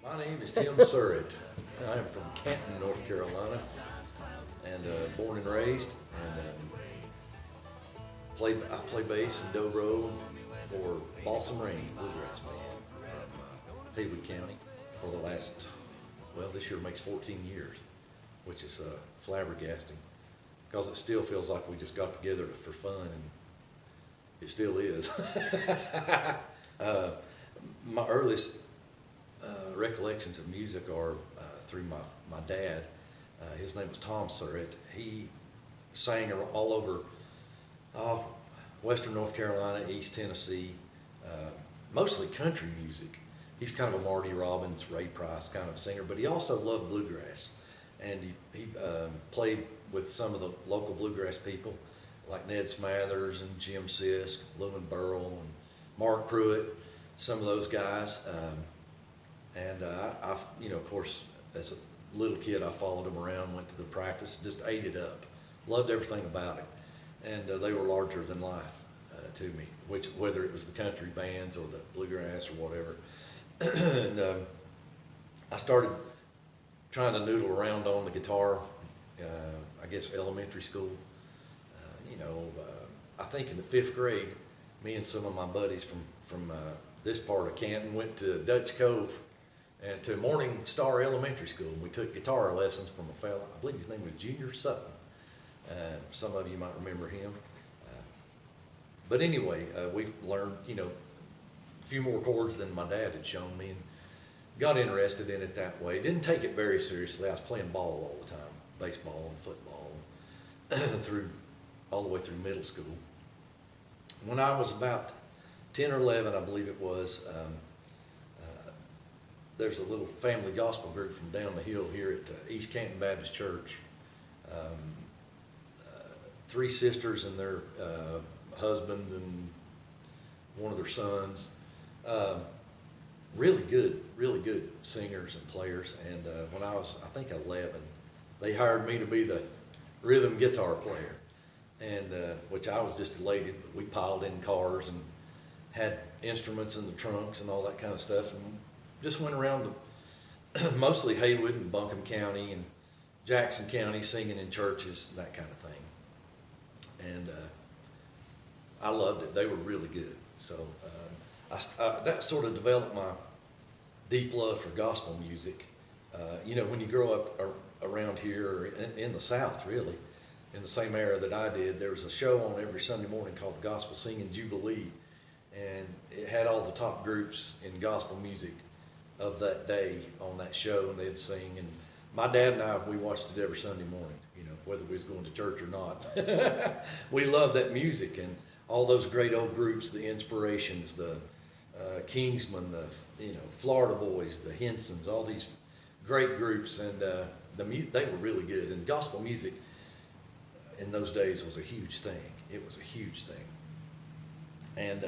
My name is Tim Surrett. I am from Canton, North Carolina, and born and raised. And I play bass and dobro for Balsam Range bluegrass band from Haywood County for the last, well, this year makes 14 years, which is flabbergasting because it still feels like we just got together for fun, and it still is. My earliest recollections of music are through my dad. His name was Tom Surrett. He sang all over Western North Carolina, East Tennessee, mostly country music. He's kind of a Marty Robbins, Ray Price kind of singer, but he also loved bluegrass. And he played with some of the local bluegrass people like Ned Smathers and Jim Sisk, Lewin Burrell, and Mark Pruitt, some of those guys. And I, of course, as a little kid, I followed them around, went to the practice, just ate it up, loved everything about it. And they were larger than life to me, whether it was the country bands or the bluegrass or whatever. And I started trying to noodle around on the guitar, I guess elementary school. I think in the 5th grade, me and some of my buddies from this part of Canton went to Dutch Cove and to Morning Star Elementary School. And we took guitar lessons from a fellow, I believe his name was Junior Sutton. Some of you might remember him. But anyway, we've learned, a few more chords than my dad had shown me, and got interested in it that way. Didn't take it very seriously. I was playing ball all the time, baseball and football, all the way through middle school. When I was about 10 or 11, I believe it was, there's a little family gospel group from down the hill here at East Canton Baptist Church. 3 sisters and their husband and one of their sons. Really good singers and players. And when I was, I think 11, they hired me to be the rhythm guitar player, and which I was just elated. But we piled in cars and had instruments in the trunks and all that kind of stuff, and just went around mostly Haywood and Buncombe County and Jackson County, singing in churches, that kind of thing. And I loved it. They were really good. So that sort of developed my deep love for gospel music. When you grow up around here, or in the South, really, in the same era that I did, there was a show on every Sunday morning called the Gospel Singing Jubilee, and it had all the top groups in gospel music of that day on that show, and they'd sing. And my dad and I, we watched it every Sunday morning, whether we was going to church or not. We loved that music and all those great old groups, the Inspirations, the Kingsmen, the Florida Boys, the Hensons, all these great groups, and they were really good. And gospel music in those days was a huge thing. It was a huge thing. And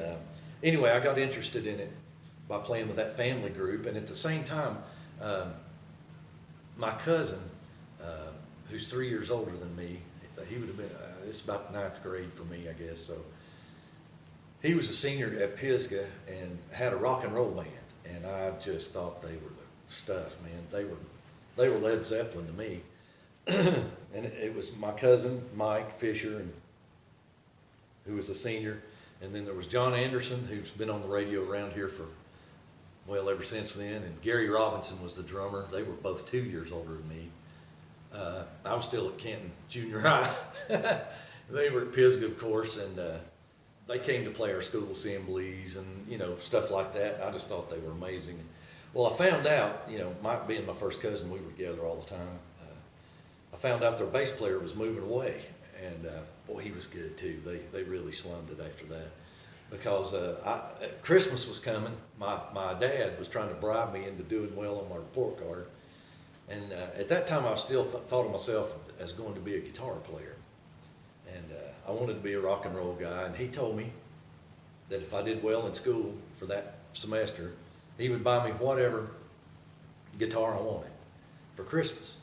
anyway, I got interested in it by playing with that family group, and at the same time, my cousin, who's 3 years older than me, he would have been, it's about 9th grade for me, I guess, so he was a senior at Pisgah and had a rock and roll band, and I just thought they were the stuff, man. They were Led Zeppelin to me. And it was my cousin, Mike Fisher, who was a senior, and then there was John Anderson, who's been on the radio around here for, well, ever since then, and Gary Robinson was the drummer. They were both 2 years older than me. I was still at Canton Junior High. They were at Pisgah, of course, and they came to play our school assemblies and, stuff like that. And I just thought they were amazing. Well, I found out, Mike being my first cousin, we were together all the time. I found out their bass player was moving away, and boy, he was good too. They really slummed it after that, because Christmas was coming. My dad was trying to bribe me into doing well on my report card, and at that time I still thought of myself as going to be a guitar player, and I wanted to be a rock and roll guy. And he told me that if I did well in school for that semester, he would buy me whatever guitar I wanted for Christmas.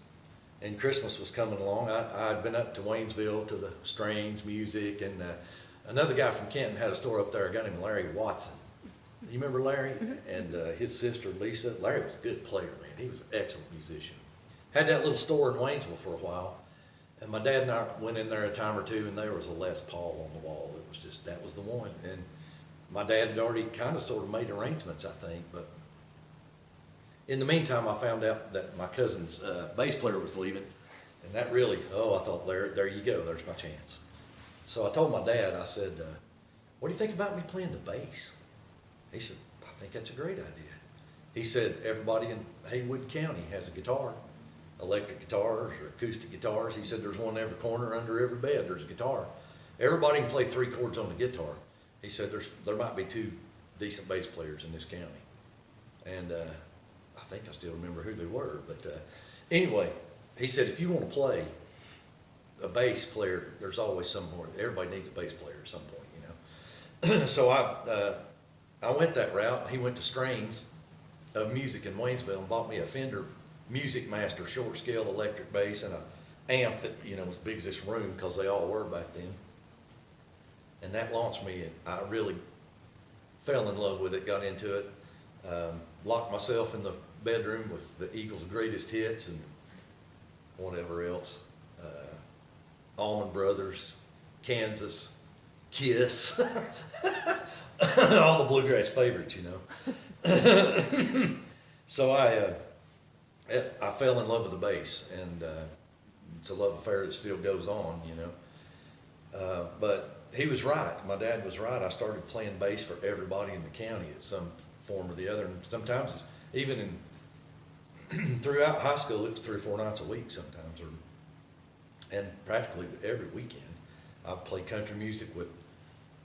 And Christmas was coming along. I'd been up to Waynesville to the Strange Music, and another guy from Canton had a store up there, a guy named Larry Watson. You remember Larry and his sister Lisa? Larry was a good player, man. He was an excellent musician. Had that little store in Waynesville for a while, and my dad and I went in there a time or two, and there was a Les Paul on the wall. It was just, that was the one. And my dad had already kind of sort of made arrangements, I think, but in the meantime, I found out that my cousin's bass player was leaving, and that really, I thought, there you go, there's my chance. So I told my dad, I said, what do you think about me playing the bass? He said, I think that's a great idea. He said, everybody in Haywood County has a guitar, electric guitars or acoustic guitars. He said, there's one in every corner, under every bed, there's a guitar. Everybody can play 3 chords on the guitar. He said, there might be 2 decent bass players in this county. And I think I still remember who they were. But anyway, he said, if you want to play a bass player, there's always somewhere. Everybody needs a bass player at some point, you know. So I went that route. He went to Strains of Music in Waynesville and bought me a Fender Music Master short scale electric bass and an amp that, you know, was big as this room, because they all were back then. And that launched me. I really fell in love with it, got into it, locked myself in the bedroom with the Eagles' greatest hits and whatever else. Allman Brothers, Kansas, Kiss, all the bluegrass favorites, you know. So I fell in love with the bass, and it's a love affair that still goes on, you know. But he was right. My dad was right. I started playing bass for everybody in the county at some form or the other, and sometimes it's, even in throughout high school, it was 3 or 4 nights a week sometimes, and practically every weekend. I played country music with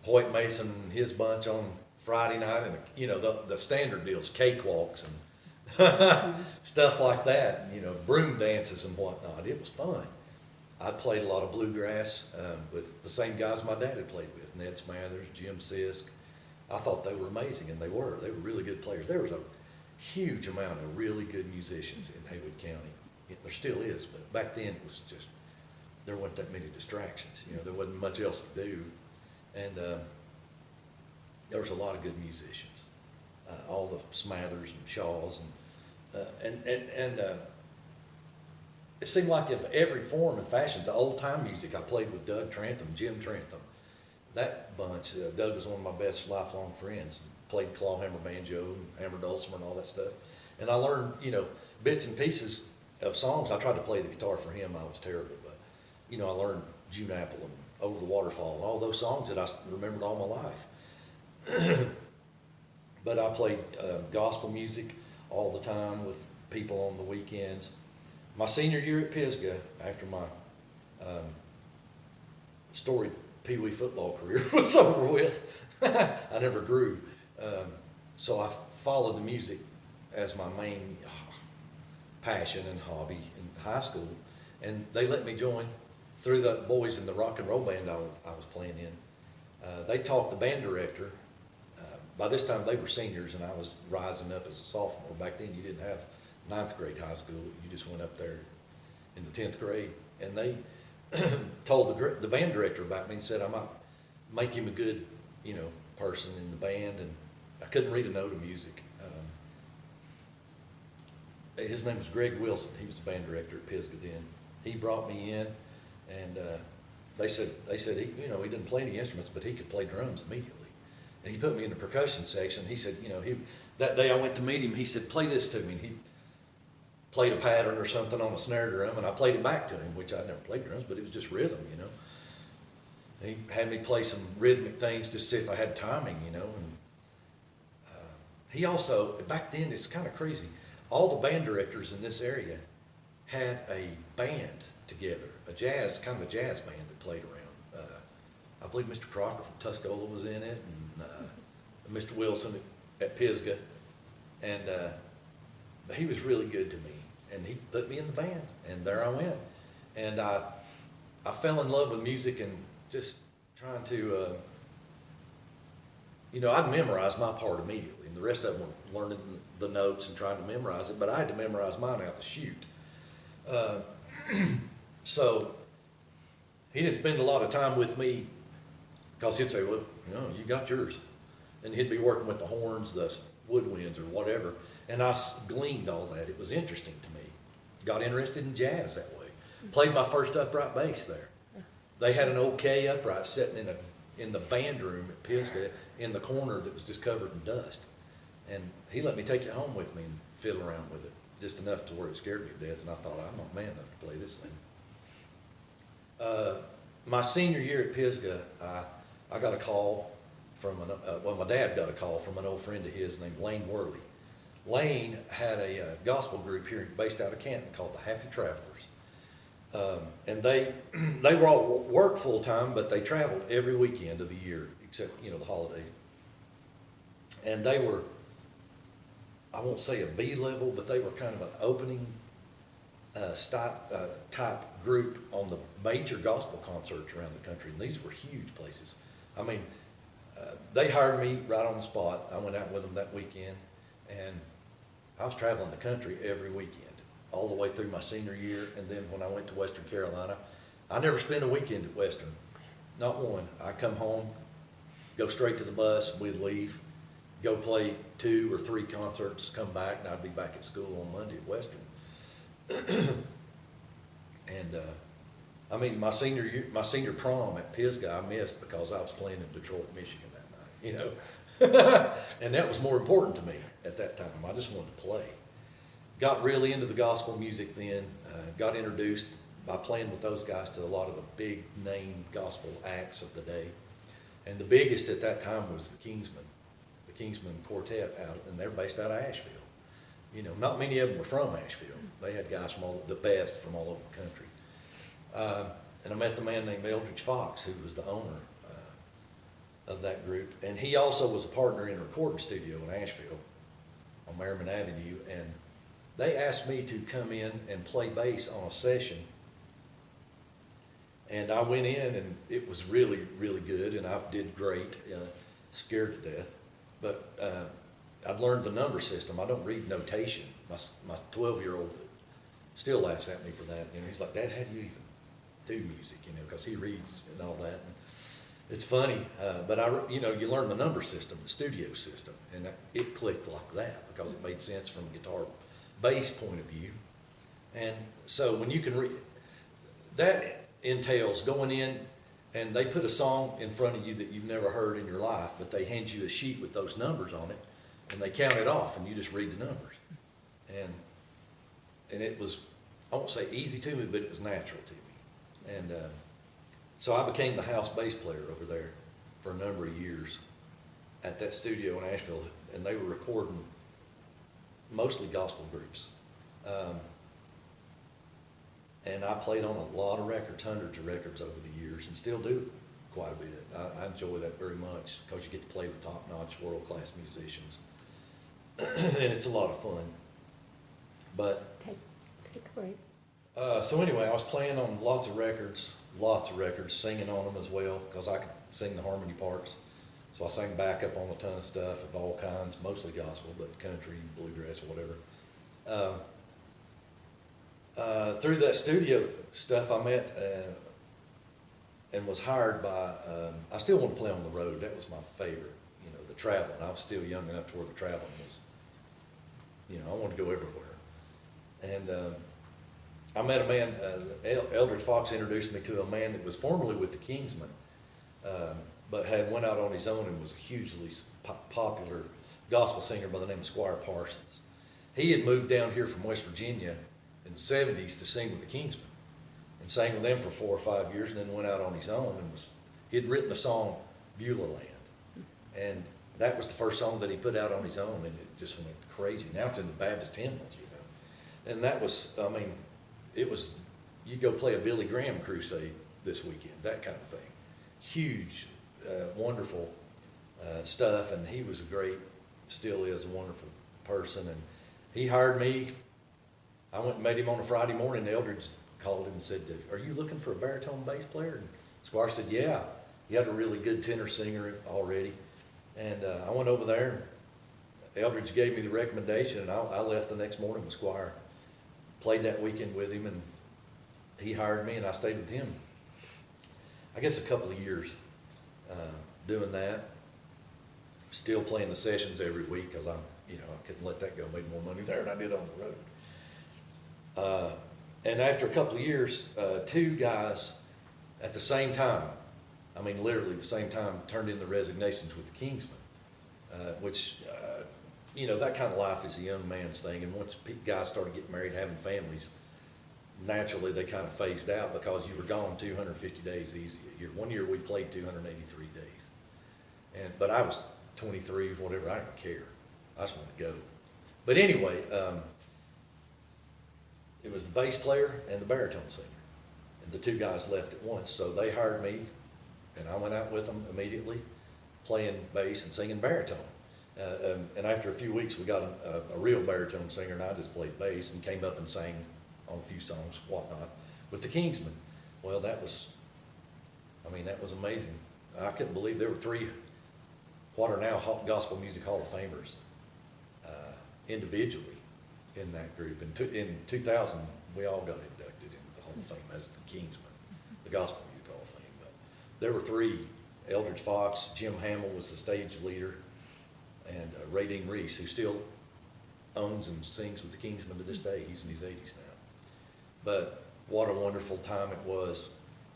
Hoyt Mason and his bunch on Friday night, and you know, the standard deals, cakewalks and stuff like that, you know, broom dances and whatnot. It was fun. I played a lot of bluegrass with the same guys my dad had played with, Ned Smathers, Jim Sisk. I thought they were amazing, and they were really good players. There was a huge amount of really good musicians in Haywood County. There still is, but back then it was just, there wasn't that many distractions. You know, there wasn't much else to do, and there was a lot of good musicians. All the Smathers and Shaws, and it seemed like in every form and fashion. The old time music, I played with Doug Trantham, Jim Trantham, that bunch. Doug was one of my best lifelong friends. Played clawhammer banjo and hammer dulcimer and all that stuff. And I learned, you know, bits and pieces of songs. I tried to play the guitar for him. I was terrible, but you know, I learned June Apple and Over the Waterfall and all those songs that I remembered all my life. But I played gospel music all the time with people on the weekends. My senior year at Pisgah, after my storied Pee Wee football career was over with, I never grew. So I followed the music as my main passion and hobby in high school. And they let me join through the boys in the rock and roll band I was playing in. They talked the band director. By this time they were seniors and I was rising up as a sophomore. Back then you didn't have 9th grade high school. You just went up there in the 10th grade. And they told the band director about me and said I might make him a good, you know, person in the band. And I couldn't read a note of music. His name was Greg Wilson. He was the band director at Pisgah then. He brought me in, and they said he, you know, he didn't play any instruments, but he could play drums immediately. And he put me in the percussion section. He said, you know, that day I went to meet him, he said, play this to me. And he played a pattern or something on a snare drum, and I played it back to him, which I'd never played drums, but it was just rhythm, you know. And he had me play some rhythmic things just to see if I had timing, you know. And he also, back then, it's kind of crazy, all the band directors in this area had a band together, kind of a jazz band that played around. I believe Mr. Crocker from Tuscola was in it, and Mr. Wilson at Pisgah, and he was really good to me, and he put me in the band, and there I went, and I fell in love with music and just trying to, you know, I'd memorize my part immediately, and the rest of them were learning the notes and trying to memorize it, but I had to memorize mine out the chute. So he didn't spend a lot of time with me because he'd say, well, you know, you got yours. and he'd be working with the horns, the woodwinds, or whatever. And I gleaned all that. It was interesting to me. Got interested in jazz that way. Played my first upright bass there. They had an OK upright sitting in the band room at Pisgah in the corner that was just covered in dust. And he let me take it home with me and fiddle around with it, just enough to where it scared me to death. And I thought, I'm not man enough to play this thing. My senior year at Pisgah, I got a call from my dad got a call from an old friend of his named Lane Worley. Lane had a gospel group here based out of Canton called the Happy Travelers. And they were all work full time, but they traveled every weekend of the year except, the holidays. And they were, I won't say a B level, but they were kind of an opening type group on the major gospel concerts around the country. And these were huge places. I mean, they hired me right on the spot. I went out with them that weekend, and I was traveling the country every weekend, all the way through my senior year. And then when I went to Western Carolina, I never spent a weekend at Western, not one. I come home, go straight to the bus, we'd leave, go play 2 or 3 concerts, come back, and I'd be back at school on Monday at Western. And I mean, my senior prom at Pisgah, I missed because I was playing in Detroit, Michigan that night, and that was more important to me at that time. I just wanted to play. Got really into the gospel music then, got introduced by playing with those guys to a lot of the big name gospel acts of the day. And the biggest at that time was the Kingsmen Quartet and they're based out of Asheville. Not many of them were from Asheville. They had guys from the best from all over the country. And I met the man named Eldridge Fox, who was the owner of that group. And he also was a partner in a recording studio in Asheville on Merriman Avenue. And they asked me to come in and play bass on a session. And I went in, and it was really, really good, and I did great, scared to death. But I'd learned the number system. I don't read notation. My 12-year-old still laughs at me for that. He's like, Dad, how do you even do music? Because he reads and all that. And it's funny, but you learn the number system, the studio system, and it clicked like that because it made sense from a guitar bass point of view. And so when you can read, that entails going in and they put a song in front of you that you've never heard in your life, but they hand you a sheet with those numbers on it, and they count it off, and you just read the numbers. And it was, I won't say easy to me, but it was natural to me. And so I became the house bass player over there for a number of years at that studio in Asheville, and they were recording mostly gospel groups. And I played on a lot of records, hundreds of records over the years, and still do quite a bit. I enjoy that very much because you get to play with top-notch, world-class musicians, and it's a lot of fun. But take a break. So anyway, I was playing on lots of records, singing on them as well because I could sing the harmony parts. So I sang backup on a ton of stuff of all kinds, mostly gospel, but country, bluegrass, whatever. Through that studio stuff, I met and was hired by, I still want to play on the road. That was my favorite, the traveling. I was still young enough to where the traveling was, I wanted to go everywhere. And I met a man, Eldridge Fox introduced me to a man that was formerly with the Kingsmen, but had went out on his own and was a hugely popular gospel singer by the name of Squire Parsons. He had moved down here from West Virginia in the 70s to sing with the Kingsmen, and sang with them for 4 or 5 years, and then went out on his own and he'd written the song Beulah Land, and that was the first song that he put out on his own, and it just went crazy. Now it's in the Baptist hymnals, and that was, it was, you go play a Billy Graham crusade this weekend, that kind of thing. Huge, wonderful stuff, and he was still is a wonderful person, and he hired me. I went and met him on a Friday morning. Eldridge called him and said, "Are you looking for a baritone bass player?" And Squire said, "Yeah." He had a really good tenor singer already. And I went over there, and Eldridge gave me the recommendation, and I left the next morning with Squire. Played that weekend with him, and he hired me, and I stayed with him, I guess, a couple of years doing that. still playing the sessions every week because I couldn't let that go. Made more money there than I did on the road. And after a couple of years, two guys at the same time, I mean literally the same time, turned in the resignations with the Kingsmen, which, that kind of life is a young man's thing. And once guys started getting married, having families, naturally they kind of phased out because you were gone 250 days easy a year. One year we played 283 days. But I was 23, whatever, I didn't care. I just wanted to go. But anyway, it was the bass player and the baritone singer. And the two guys left at once, so they hired me, and I went out with them immediately, playing bass and singing baritone. And after a few weeks, we got a real baritone singer, and I just played bass and came up and sang on a few songs, whatnot, with the Kingsmen. Well, that was amazing. I couldn't believe there were three what are now Gospel Music Hall of Famers individually in that group. In 2000, we all got inducted into the Hall of Fame as the Kingsmen, the Gospel Music Hall of Fame. But there were three: Eldridge Fox, Jim Hamill was the stage leader, and Ray Dean Reese, who still owns and sings with the Kingsmen to this day. He's in his 80s now. But what a wonderful time it was.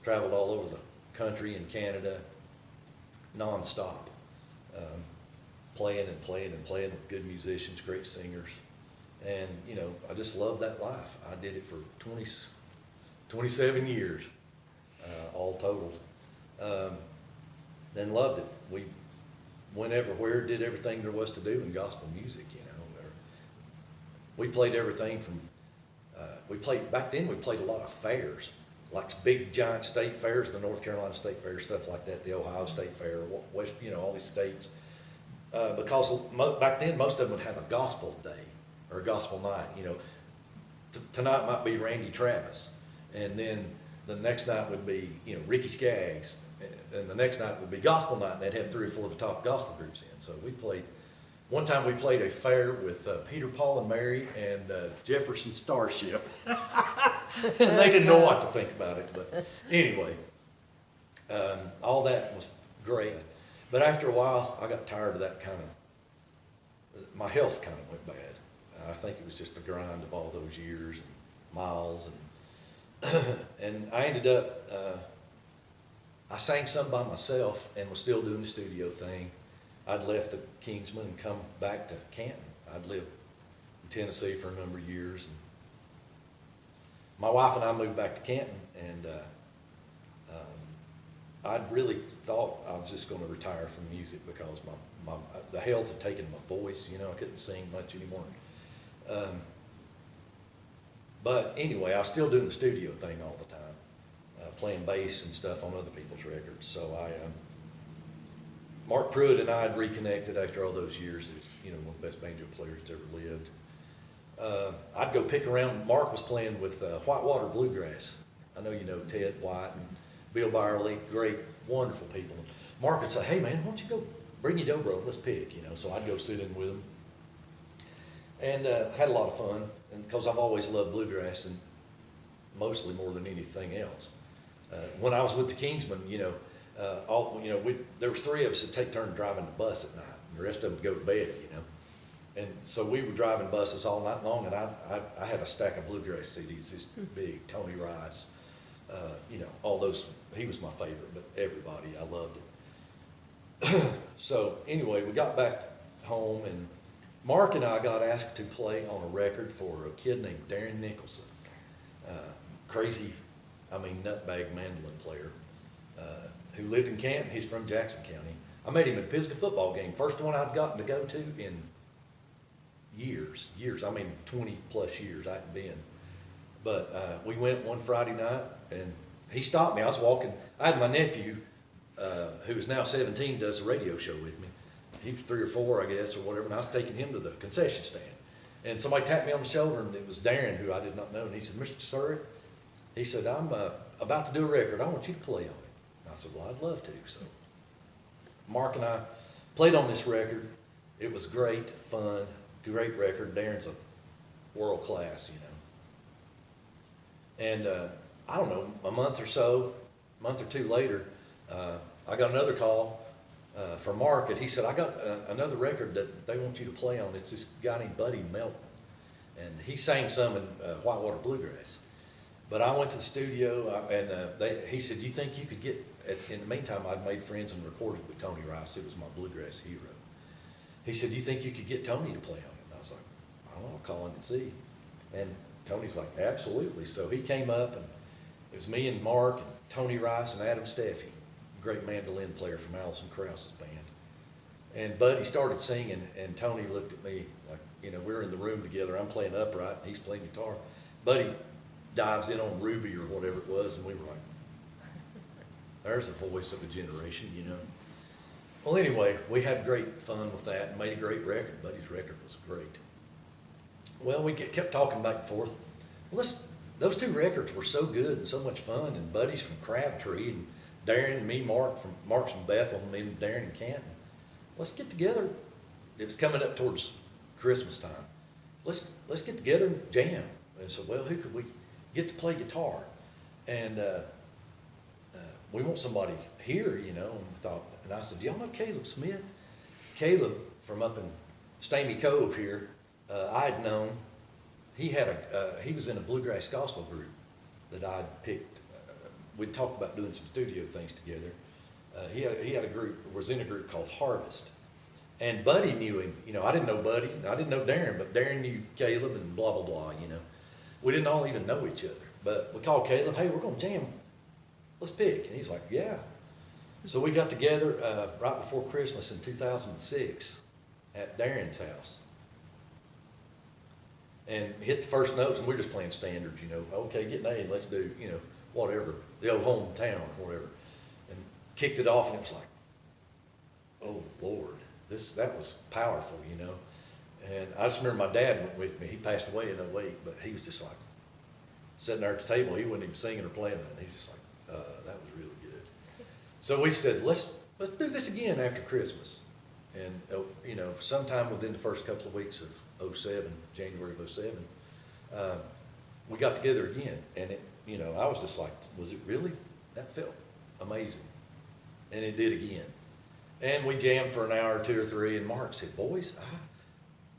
Traveled all over the country and Canada, nonstop. Playing and playing and playing with good musicians, great singers. And, I just loved that life. I did it for 27 years, all totaled. And loved it. We went everywhere, did everything there was to do in gospel music, We played everything from, back then we played a lot of fairs, like big giant state fairs, the North Carolina State Fair, stuff like that, the Ohio State Fair, West, all these states. Because back then most of them would have a gospel day or a gospel night. Tonight might be Randy Travis, and then the next night would be Ricky Skaggs, and the next night would be gospel night, and they'd have 3 or 4 of the top gospel groups in. So one time we played a fair with Peter, Paul, and Mary and Jefferson Starship. And they didn't know what to think about it, but anyway, all that was great. But after a while, I got tired of that my health kind of went bad. I think it was just the grind of all those years and miles. And I ended up, I sang some by myself and was still doing the studio thing. I'd left the Kingsmen and come back to Canton. I'd lived in Tennessee for a number of years. And my wife and I moved back to Canton, and I'd really thought I was just going to retire from music because the health had taken my voice. I couldn't sing much anymore. But anyway, I was still doing the studio thing all the time, playing bass and stuff on other people's records. So Mark Pruitt and I had reconnected after all those years. He was, one of the best banjo players that's ever lived. I'd go pick around. Mark was playing with Whitewater Bluegrass. I know you know Ted White and Bill Byerly, great, wonderful people. Mark would say, "Hey man, why don't you go bring your dobro, let's pick," So I'd go sit in with him. And had a lot of fun, and because I've always loved bluegrass, and mostly more than anything else. When I was with the Kingsmen, there was 3 of us that take turns driving the bus at night, and the rest of them would go to bed, And so we were driving buses all night long, and I had a stack of bluegrass CDs, this big, Tony Rice, all those. He was my favorite, but everybody, I loved it. So anyway, we got back home, and Mark and I got asked to play on a record for a kid named Darren Nicholson, crazy, nutbag mandolin player, who lived in Canton. He's from Jackson County. I met him at a Pisgah football game, first one I'd gotten to go to in years, 20 plus years I hadn't been. But we went one Friday night, and he stopped me. I was walking. I had my nephew, who is now 17, does a radio show with me. He was 3 or 4, I guess, or whatever, and I was taking him to the concession stand. And somebody tapped me on the shoulder, and it was Darren, who I did not know. And he said, "Mr. Surrett," he said, "I'm about to do a record. I want you to play on it." And I said, "Well, I'd love to." So Mark and I played on this record. It was great fun, great record. Darren's a world class, And I don't know, a month or 2 later, I got another call. for Mark, and he said, I got another record that they want you to play on. It's this guy named Buddy Melton. And he sang some in Whitewater Bluegrass. But I went to the studio, he said, you think you could get, in the meantime, I'd made friends and recorded with Tony Rice. It was my bluegrass hero. He said, you think you could get Tony to play on it? And I was like, I don't know, I'll call him and see. And Tony's like, absolutely. So he came up, and it was me and Mark and Tony Rice and Adam Steffi, great mandolin player from Alison Krause's band. And Buddy started singing, and Tony looked at me like, we're in the room together. I'm playing upright, and he's playing guitar. Buddy dives in on Ruby or whatever it was, and we were like, there's the voice of a generation, Well, anyway, we had great fun with that and made a great record. Buddy's record was great. Well, we kept talking back and forth. Well, those two records were so good and so much fun, and Buddy's from Crabtree, and Darren and me, Mark's from Bethel, and me and Darren in Canton. Let's get together. It was coming up towards Christmas time. Let's get together and jam. And so, well, who could we get to play guitar? And we want somebody here, and we thought, and I said, do y'all know Caleb Smith? Caleb from up in Stamy Cove here, I had known. He was in a bluegrass gospel group that I'd picked. We'd talked about doing some studio things together. He had a group, was in a group called Harvest. And Buddy knew him. I didn't know Buddy, and I didn't know Darren, but Darren knew Caleb and blah, blah, blah, We didn't all even know each other. But we called Caleb, hey, we're going to jam. Let's pick. And he's like, yeah. So we got together right before Christmas in 2006 at Darren's house. And hit the first notes, and we're just playing standards, Okay, get an A, and let's do, whatever, the old hometown or whatever. And kicked it off, and it was like, oh, Lord, that was powerful, And I just remember my dad went with me. He passed away in 2008, but he was just like sitting there at the table. He wasn't even singing or playing nothing. He's just like, that was really good. So we said, let's do this again after Christmas. And, sometime within the first couple of weeks of 2007, January of 2007, we got together again. And I was just like, was it really? That felt amazing. And it did again. And we jammed for an hour, 2 or 3, and Mark said, boys,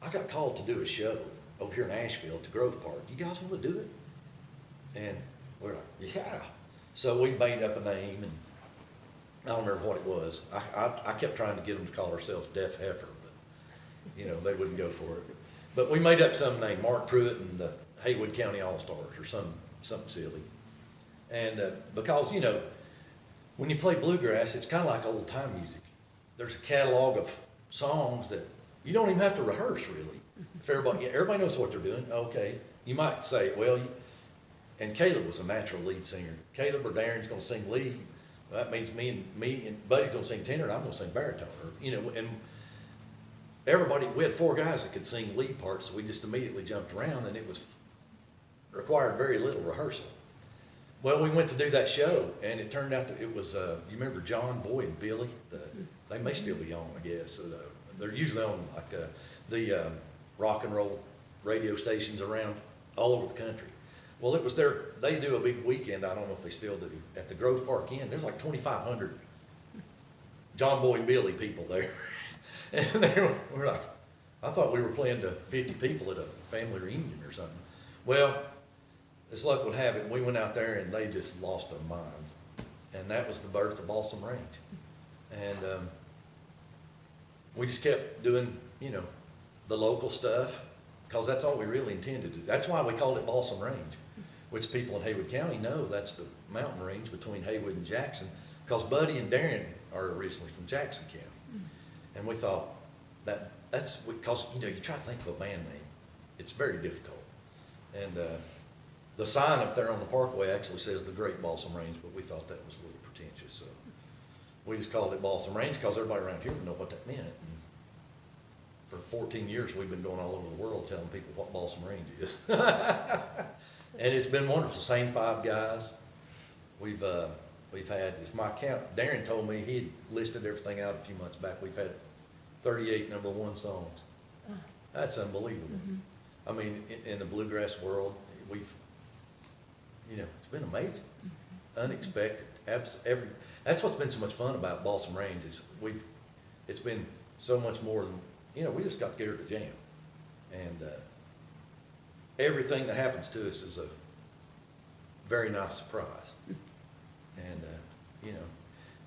I got called to do a show over here in Asheville at the Grove Park. You guys want to do it? And we're like, yeah. So we made up a name, and I don't remember what it was. I kept trying to get them to call ourselves Deaf Heifer, but, they wouldn't go for it. But we made up some name, Mark Pruitt and the Haywood County All-Stars, or something silly. And because, when you play bluegrass, it's kind of like old-time music. There's a catalog of songs that you don't even have to rehearse, really. If everybody knows what they're doing, okay. You might say, well, and Caleb was a natural lead singer. Caleb or Darren's going to sing lead. That means me and Buddy's going to sing tenor, and I'm going to sing baritone. And we had 4 guys that could sing lead parts, so we just immediately jumped around, and it required very little rehearsal. Well, we went to do that show, and it turned out that it was, you remember John, Boy, and Billy? They may still be on, I guess. They're usually on like the rock and roll radio stations around all over the country. Well, it was they do a big weekend, I don't know if they still do, at the Grove Park Inn. There's like 2,500 John, Boy, and Billy people there. And we're like, I thought we were playing to 50 people at a family reunion or something. Well, as luck would have it, we went out there and they just lost their minds. And that was the birth of Balsam Range. And we just kept doing, the local stuff, because that's all we really intended to do. That's why we called it Balsam Range, which people in Haywood County know that's the mountain range between Haywood and Jackson, because Buddy and Darren are originally from Jackson County. And we thought that's because, you try to think of a band name. It's very difficult. And the sign up there on the parkway actually says the Great Balsam Range, but we thought that was a little pretentious. So we just called it Balsam Range because everybody around here would know what that meant. And for 14 years, we've been going all over the world telling people what Balsam Range is. And it's been wonderful. Same 5 guys. We've had, if my count, Darren told me he'd listed everything out a few months back. We've had 38 #1 songs. That's unbelievable. I mean, in the bluegrass world, it's been amazing, unexpected. That's what's been so much fun about Balsam Range is it's been so much more than, we just got together to jam. And everything that happens to us is a very nice surprise. And,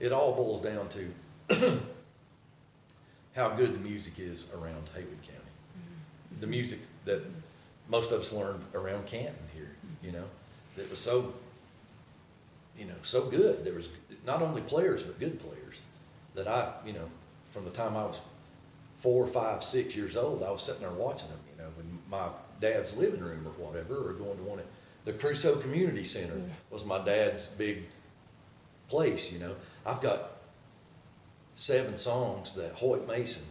it all boils down to how good the music is around Haywood County. The music that most of us learned around Canton here, that was so, so good. There was not only players, but good players that from the time I was 4, 5, 6 years old, I was sitting there watching them, in my dad's living room or whatever, or going to one of the Crusoe Community Center was my dad's big place, I've got 7 songs that Hoyt Mason,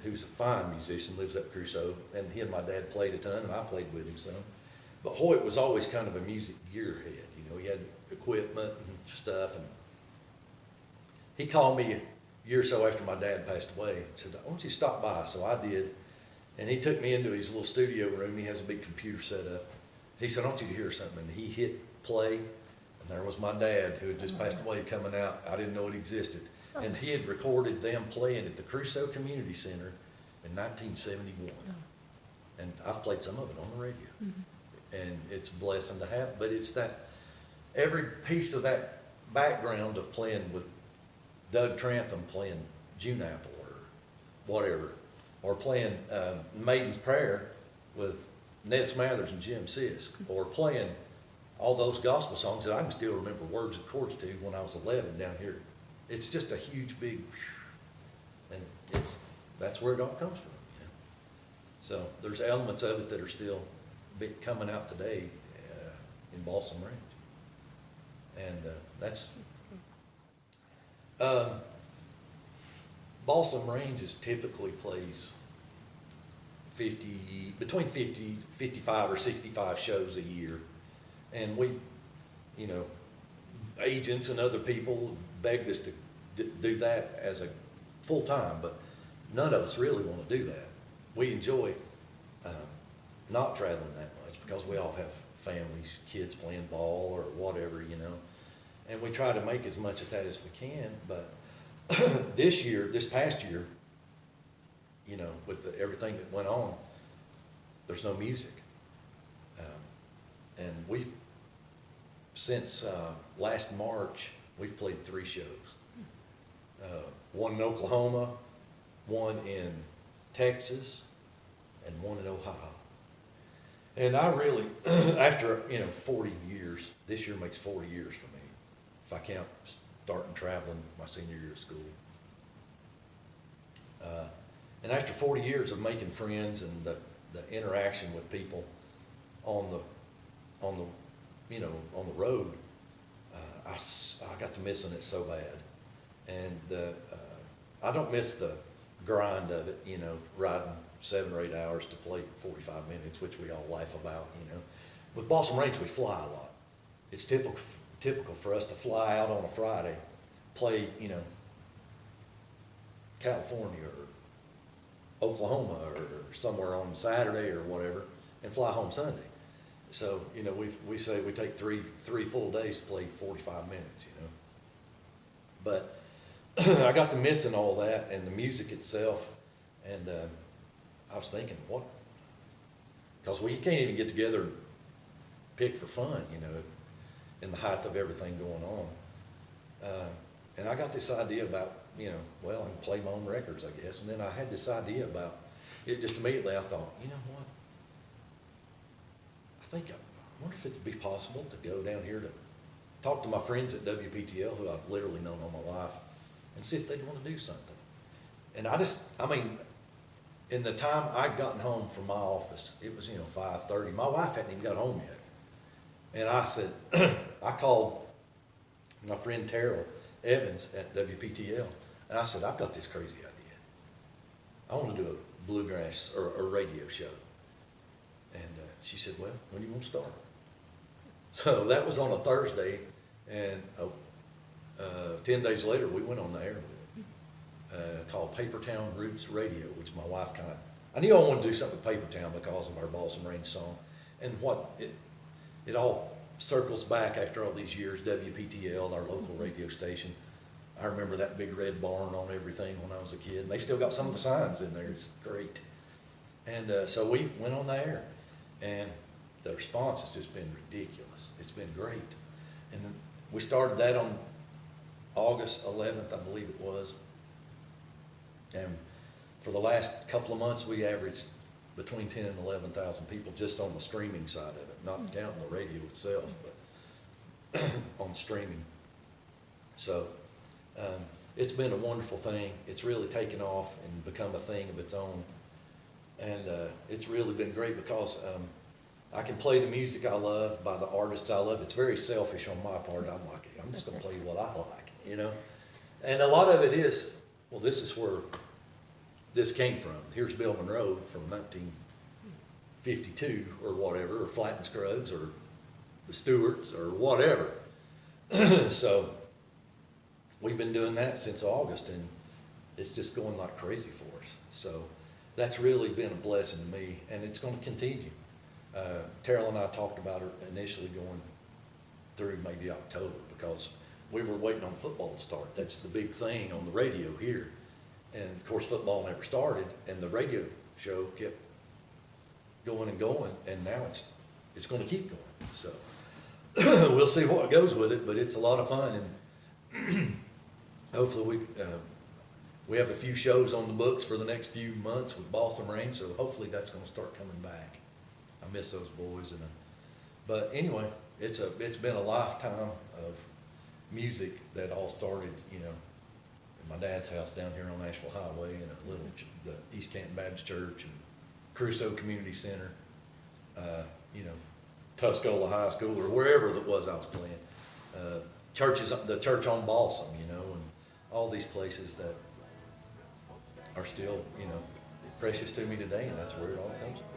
who's a fine musician, lives up Crusoe, and he and my dad played a ton, and I played with him some. But Hoyt was always kind of a music gearhead, he had equipment and stuff, and he called me a year or so after my dad passed away and said, "Why don't you stop by?" So I did, and he took me into his little studio room. He has a big computer set up. He said, "I want you to hear something," and he hit play, and there was my dad, who had just passed away, coming out. I didn't know it existed. And he had recorded them playing at the Crusoe Community Center in 1971. And I've played some of it on the radio. And it's a blessing to have, but it's that, every piece of that background of playing with Doug Trantham, playing June Apple or whatever, or playing Maiden's Prayer with Ned Smathers and Jim Sisk, or playing all those gospel songs that I can still remember words and chords to when I was 11 down here. It's just a huge, big, and that's where it all comes from. So there's elements of it that are still coming out today in Balsam Range, and that's Balsam Range typically plays between 50, 55 or 65 shows a year, and we, agents and other people begged us to do that as a full-time, but none of us really want to do that. We enjoy not traveling that much because we all have families, kids playing ball or whatever, and we try to make as much of that as we can. But this past year, with everything that went on, there's no music. And since last March, we've played 3 shows. One in Oklahoma, one in Texas, and one in Ohio. And I really, after 40 years, this year makes 40 years for me, if I count starting traveling my senior year of school. And after 40 years of making friends and the interaction with people on the road, I got to missing it so bad. And I don't miss the grind of it, riding 7 or 8 hours to play 45 minutes, which we all laugh about, With Balsam Range, we fly a lot. It's typical for us to fly out on a Friday, play, California or Oklahoma or somewhere on Saturday or whatever, and fly home Sunday. So, we say we take three full days to play 45 minutes, But I got to missing all that and the music itself, and I was thinking, what? Because you can't even get together and pick for fun, in the height of everything going on. And I got this idea about, I can play my own records, I guess. And then I had this idea about it. Just immediately I thought, what? I wonder if it'd be possible to go down here to talk to my friends at WPTL, who I've literally known all my life, and see if they'd want to do something. And in the time I'd gotten home from my office, it was, 5:30. My wife hadn't even got home yet. And I said, I called my friend Terrell Evans at WPTL, and I said, I've got this crazy idea. I want to do a bluegrass or a radio show. And she said, well, when do you want to start? So that was on a Thursday, and 10 days later, we went on the air with it, called Papertown Roots Radio, which my wife I knew I wanted to do something with Papertown because of our Balsam Range song. And it all circles back after all these years, WPTL, our local radio station, I remember that big red barn on everything when I was a kid. And they still got some of the signs in there. It's great. And so we went on there, and the response has just been ridiculous. It's been great. And we started that on August 11th, I believe it was. And for the last couple of months, we averaged between 10 and 11,000 people just on the streaming side of it, not counting the radio itself, but on streaming. So it's been a wonderful thing. It's really taken off and become a thing of its own. And it's really been great because I can play the music I love by the artists I love. It's very selfish on my part. I'm just going to play what I like, you know. And a lot of it is, well, this is where this came from. Here's Bill Monroe from 1952 or whatever, or Flatt and Scruggs, or the Stewarts, or whatever. So we've been doing that since August, and it's just going like crazy for us. So that's really been a blessing to me, and it's going to continue. Terrell and I talked about it initially going through maybe October, because we were waiting on football to start. That's the big thing on the radio here. And of course, football never started, and the radio show kept going and going, and now it's going to keep going. So we'll see what goes with it, but it's a lot of fun, and hopefully we have a few shows on the books for the next few months with Balsam Range, so hopefully that's going to start coming back. I miss those boys, but anyway, it's been a lifetime of music that all started, you know, my dad's house down here on Nashville Highway, and the East Canton Baptist Church, and Crusoe Community Center, you know, Tuscola High School, or wherever that was I was playing. The church on Balsam, you know, and all these places that are still, you know, precious to me today, and that's where it all comes from.